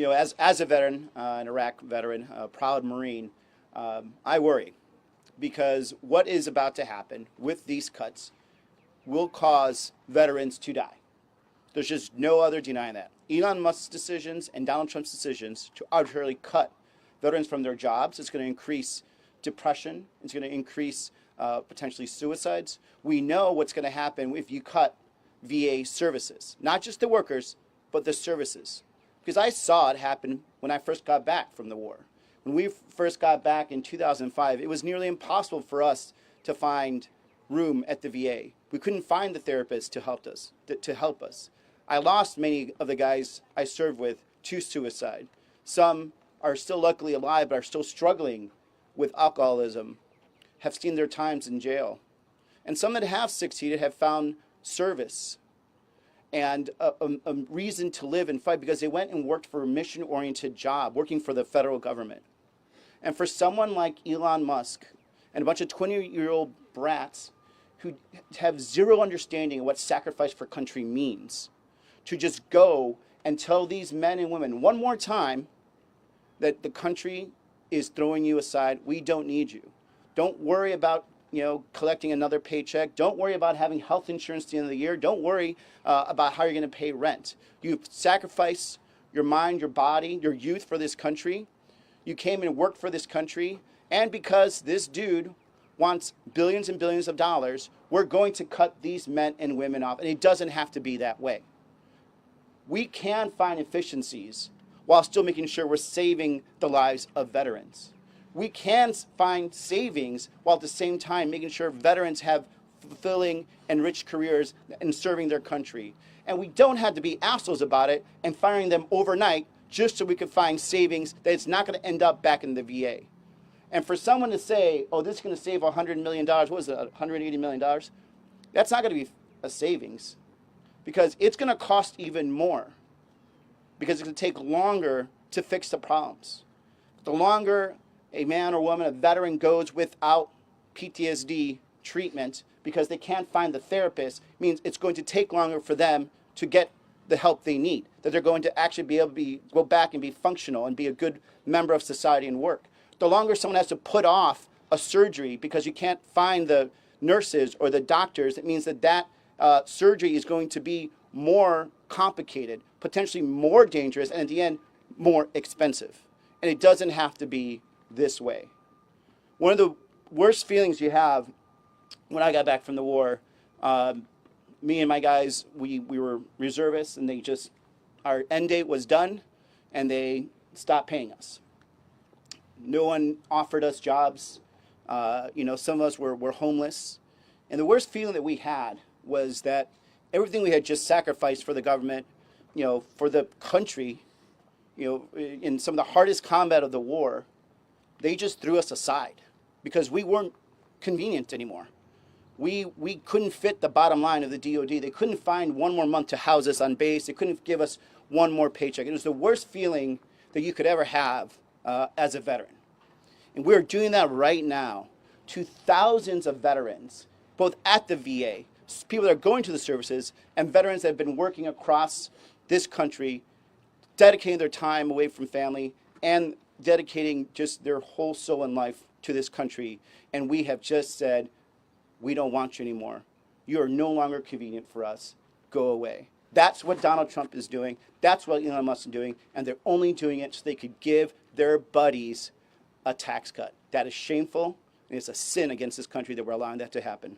as a veteran, an Iraq veteran, a proud Marine, I worry because what is about to happen with these cuts will cause veterans to die. There's just no other denying that. Elon Musk's decisions and Donald Trump's decisions to arbitrarily cut veterans from their jobs is going to increase depression. It's going to increase potentially suicides. We know what's going to happen if you cut VA services, not just the workers, but the services. Because I saw it happen when I first got back from the war. When we first got back in 2005, it was nearly impossible for us to find room at the VA. We couldn't find the therapist to help us. I lost many of the guys I served with to suicide. Some are still luckily alive, but are still struggling with alcoholism, have seen their times in jail. And some that have succeeded have found service and a reason to live and fight because they went and worked for a mission-oriented job, working for the federal government. And for someone like Elon Musk and a bunch of 20-year-old brats who have zero understanding of what sacrifice for country means, to just go and tell these men and women one more time that the country is throwing you aside. We don't need you. Don't worry about collecting another paycheck. Don't worry about having health insurance at the end of the year. Don't worry about how you're going to pay rent. You've sacrificed your mind, your body, your youth for this country. You came and worked for this country. And because this dude wants billions and billions of dollars, we're going to cut these men and women off. And it doesn't have to be that way. We can find efficiencies while still making sure we're saving the lives of veterans. We can find savings while at the same time making sure veterans have fulfilling and rich careers in serving their country. And we don't have to be assholes about it and firing them overnight just so we can find savings that it's not going to end up back in the VA. And for someone to say, oh, this is going to save $100 million, what was it, $180 million? That's not going to be a savings because it's going to cost even more because it's going to take longer to fix the problems. The longer a man or woman, a veteran, goes without PTSD treatment because they can't find the therapist, means it's going to take longer for them to get the help they need, that they're going to actually be able to go back and be functional and be a good member of society and work. The longer someone has to put off a surgery because you can't find the nurses or the doctors, it means that surgery is going to be more complicated, potentially more dangerous, and at the end, more expensive. And it doesn't have to be this way. One of the worst feelings you have when I got back from the war, me and my guys, we were reservists, and our end date was done, and they stopped paying us. No one offered us jobs. Some of us were homeless. And the worst feeling that we had was that everything we had just sacrificed for the government, for the country, in some of the hardest combat of the war, they just threw us aside because we weren't convenient anymore. We couldn't fit the bottom line of the DOD. They couldn't find one more month to house us on base. They couldn't give us one more paycheck. It was the worst feeling that you could ever have as a veteran. And we're doing that right now to thousands of veterans, both at the VA, people that are going to the services, and veterans that have been working across this country, dedicating their time away from family and dedicating just their whole soul and life to this country. And we have just said, we don't want you anymore. You are no longer convenient for us. Go away. That's what Donald Trump is doing. That's what Elon Musk is doing. And they're only doing it so they could give their buddies a tax cut. That is shameful, and it's a sin against this country that we're allowing that to happen.